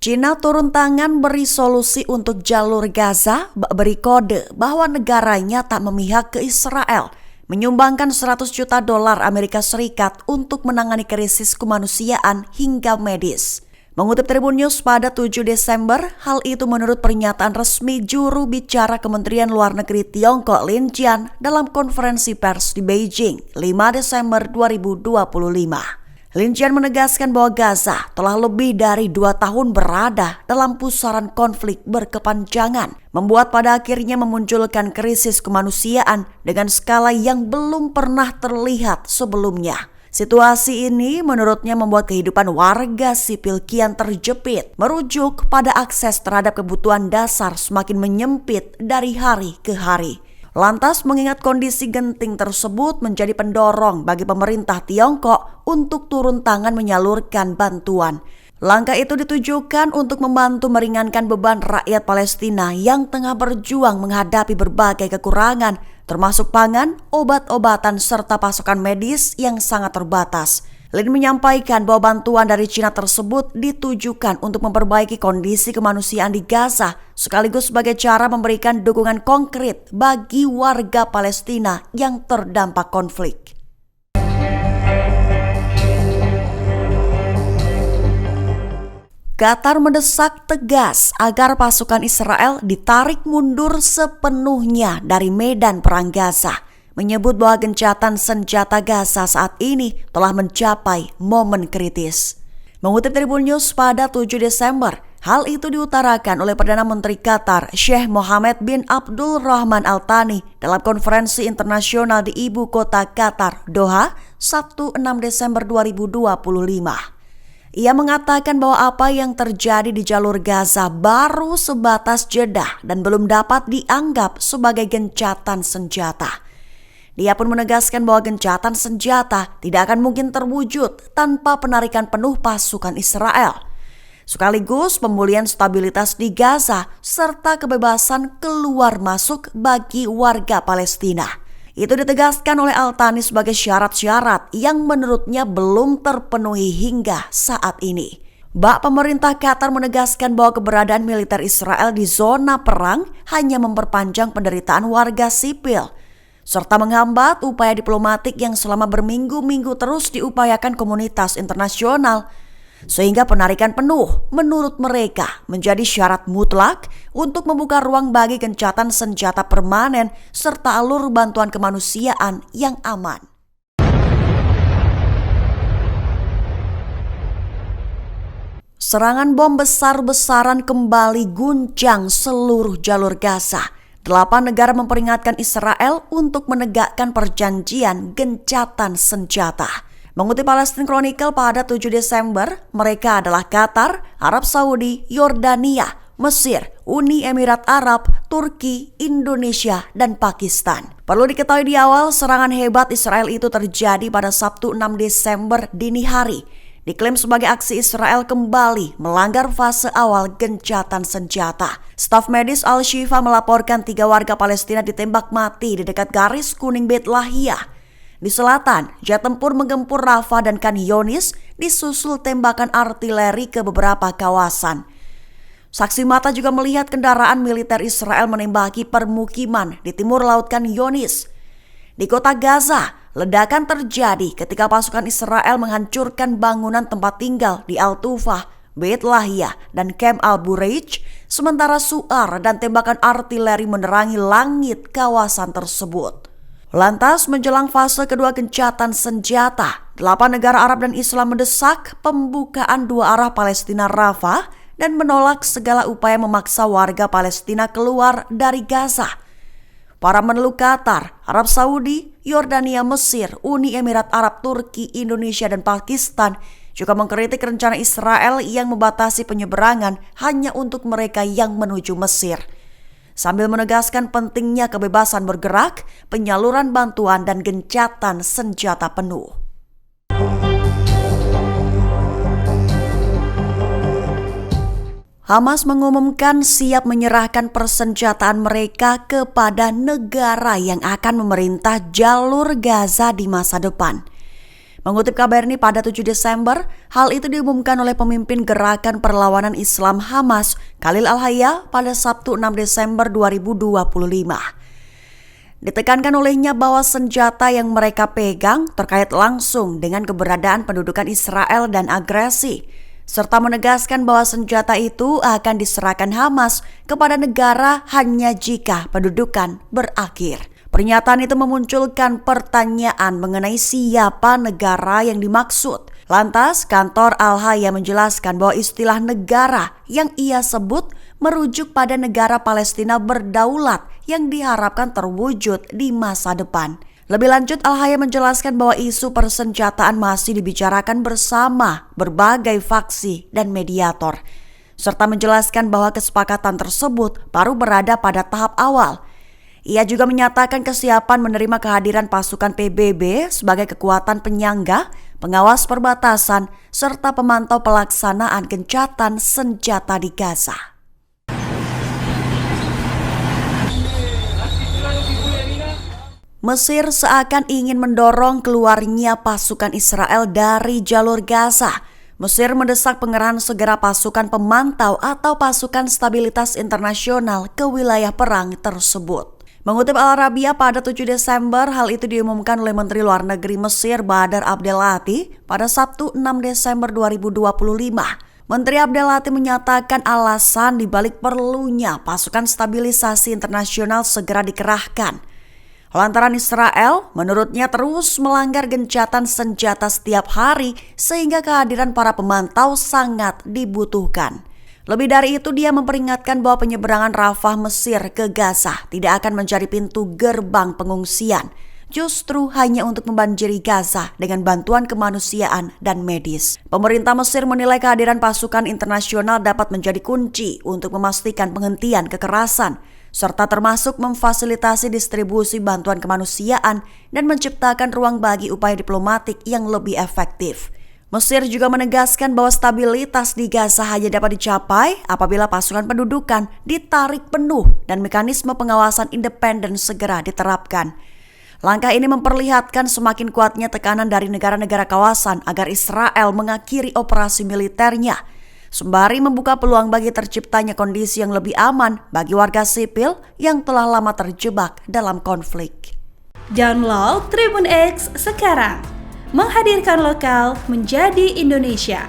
China turun tangan beri solusi untuk jalur Gaza, beri kode bahwa negaranya tak memihak ke Israel, menyumbangkan 100 juta dolar Amerika Serikat untuk menangani krisis kemanusiaan hingga medis. Mengutip Tribun News pada 7 Desember, hal itu menurut pernyataan resmi juru bicara Kementerian Luar Negeri Tiongkok Lin Jian dalam konferensi pers di Beijing 5 Desember 2025. Lin Jian menegaskan bahwa Gaza telah lebih dari 2 tahun berada dalam pusaran konflik berkepanjangan, membuat pada akhirnya memunculkan krisis kemanusiaan dengan skala yang belum pernah terlihat sebelumnya. Situasi ini menurutnya membuat kehidupan warga sipil kian terjepit, merujuk pada akses terhadap kebutuhan dasar semakin menyempit dari hari ke hari. Lantas mengingat kondisi genting tersebut menjadi pendorong bagi pemerintah Tiongkok untuk turun tangan menyalurkan bantuan. Langkah itu ditujukan untuk membantu meringankan beban rakyat Palestina yang tengah berjuang menghadapi berbagai kekurangan, termasuk pangan, obat-obatan, serta pasokan medis yang sangat terbatas. Lin menyampaikan bahwa bantuan dari China tersebut ditujukan untuk memperbaiki kondisi kemanusiaan di Gaza, sekaligus sebagai cara memberikan dukungan konkret bagi warga Palestina yang terdampak konflik. Qatar mendesak tegas agar pasukan Israel ditarik mundur sepenuhnya dari medan perang Gaza, menyebut bahwa gencatan senjata Gaza saat ini telah mencapai momen kritis. Mengutip Tribun News pada 7 Desember, hal itu diutarakan oleh Perdana Menteri Qatar Sheikh Mohammed bin Abdul Rahman Al Thani dalam konferensi internasional di ibu kota Qatar, Doha, Sabtu 6 Desember 2025. Ia mengatakan bahwa apa yang terjadi di jalur Gaza baru sebatas jeda dan belum dapat dianggap sebagai gencatan senjata. Dia pun menegaskan bahwa gencatan senjata tidak akan mungkin terwujud tanpa penarikan penuh pasukan Israel, sekaligus pemulihan stabilitas di Gaza serta kebebasan keluar masuk bagi warga Palestina. Itu ditegaskan oleh Al Thani sebagai syarat-syarat yang menurutnya belum terpenuhi hingga saat ini. Pemerintah Qatar menegaskan bahwa keberadaan militer Israel di zona perang hanya memperpanjang penderitaan warga sipil, serta menghambat upaya diplomatik yang selama berminggu-minggu terus diupayakan komunitas internasional, sehingga penarikan penuh menurut mereka menjadi syarat mutlak untuk membuka ruang bagi gencatan senjata permanen serta alur bantuan kemanusiaan yang aman. Serangan bom besar-besaran kembali guncang seluruh jalur Gaza. 8 negara memperingatkan Israel untuk menegakkan perjanjian gencatan senjata. Mengutip Palestine Chronicle pada 7 Desember, mereka adalah Qatar, Arab Saudi, Yordania, Mesir, Uni Emirat Arab, Turki, Indonesia, dan Pakistan. Perlu diketahui di awal, serangan hebat Israel itu terjadi pada Sabtu 6 Desember dini hari. Diklaim sebagai aksi Israel kembali melanggar fase awal gencatan senjata. Staf medis Al-Shifa melaporkan 3 warga Palestina ditembak mati di dekat garis kuning Beit Lahia. Di selatan, jet tempur menggempur Rafah dan Khan Younis disusul tembakan artileri ke beberapa kawasan. Saksi mata juga melihat kendaraan militer Israel menembaki permukiman di timur laut Khan Younis. Di kota Gaza, ledakan terjadi ketika pasukan Israel menghancurkan bangunan tempat tinggal di Al-Tufah, Beit Lahia, dan Camp Al-Bureij, sementara suar dan tembakan artileri menerangi langit kawasan tersebut. Lantas menjelang fase kedua gencatan senjata, 8 negara Arab dan Islam mendesak pembukaan 2 arah Palestina Rafah dan menolak segala upaya memaksa warga Palestina keluar dari Gaza. Para menlu Qatar, Arab Saudi, Yordania, Mesir, Uni Emirat Arab, Turki, Indonesia, dan Pakistan juga mengkritik rencana Israel yang membatasi penyeberangan hanya untuk mereka yang menuju Mesir, sambil menegaskan pentingnya kebebasan bergerak, penyaluran bantuan, dan gencatan senjata penuh. Hamas mengumumkan siap menyerahkan persenjataan mereka kepada negara yang akan memerintah jalur Gaza di masa depan. Mengutip KBRI pada 7 Desember, hal itu diumumkan oleh pemimpin Gerakan Perlawanan Islam Hamas, Khalil Al-Hayya, pada Sabtu 6 Desember 2025. Ditekankan olehnya bahwa senjata yang mereka pegang terkait langsung dengan keberadaan pendudukan Israel dan agresi, serta menegaskan bahwa senjata itu akan diserahkan Hamas kepada negara hanya jika pendudukan berakhir. Pernyataan itu memunculkan pertanyaan mengenai siapa negara yang dimaksud. Lantas, kantor Al-Hayya menjelaskan bahwa istilah negara yang ia sebut merujuk pada negara Palestina berdaulat yang diharapkan terwujud di masa depan. Lebih lanjut, Al-Hayya menjelaskan bahwa isu persenjataan masih dibicarakan bersama berbagai faksi dan mediator, serta menjelaskan bahwa kesepakatan tersebut baru berada pada tahap awal. Ia juga menyatakan kesiapan menerima kehadiran pasukan PBB sebagai kekuatan penyangga, pengawas perbatasan, serta pemantau pelaksanaan gencatan senjata di Gaza. Mesir seakan ingin mendorong keluarnya pasukan Israel dari jalur Gaza. Mesir mendesak pengerahan segera pasukan pemantau atau pasukan stabilitas internasional ke wilayah perang tersebut. Mengutip Al Arabiya pada 7 Desember, hal itu diumumkan oleh Menteri Luar Negeri Mesir Badar Abdelati pada Sabtu 6 Desember 2025. Menteri Abdelati menyatakan alasan dibalik perlunya pasukan stabilisasi internasional segera dikerahkan lantaran Israel menurutnya terus melanggar gencatan senjata setiap hari sehingga kehadiran para pemantau sangat dibutuhkan. Lebih dari itu, dia memperingatkan bahwa penyeberangan Rafah Mesir ke Gaza tidak akan menjadi pintu gerbang pengungsian, justru hanya untuk membanjiri Gaza dengan bantuan kemanusiaan dan medis. Pemerintah Mesir menilai kehadiran pasukan internasional dapat menjadi kunci untuk memastikan penghentian kekerasan, serta termasuk memfasilitasi distribusi bantuan kemanusiaan dan menciptakan ruang bagi upaya diplomatik yang lebih efektif. Mesir juga menegaskan bahwa stabilitas di Gaza hanya dapat dicapai apabila pasukan pendudukan ditarik penuh dan mekanisme pengawasan independen segera diterapkan. Langkah ini memperlihatkan semakin kuatnya tekanan dari negara-negara kawasan agar Israel mengakhiri operasi militernya, sembari membuka peluang bagi terciptanya kondisi yang lebih aman bagi warga sipil yang telah lama terjebak dalam konflik. Download Tribun X sekarang, menghadirkan lokal menjadi Indonesia.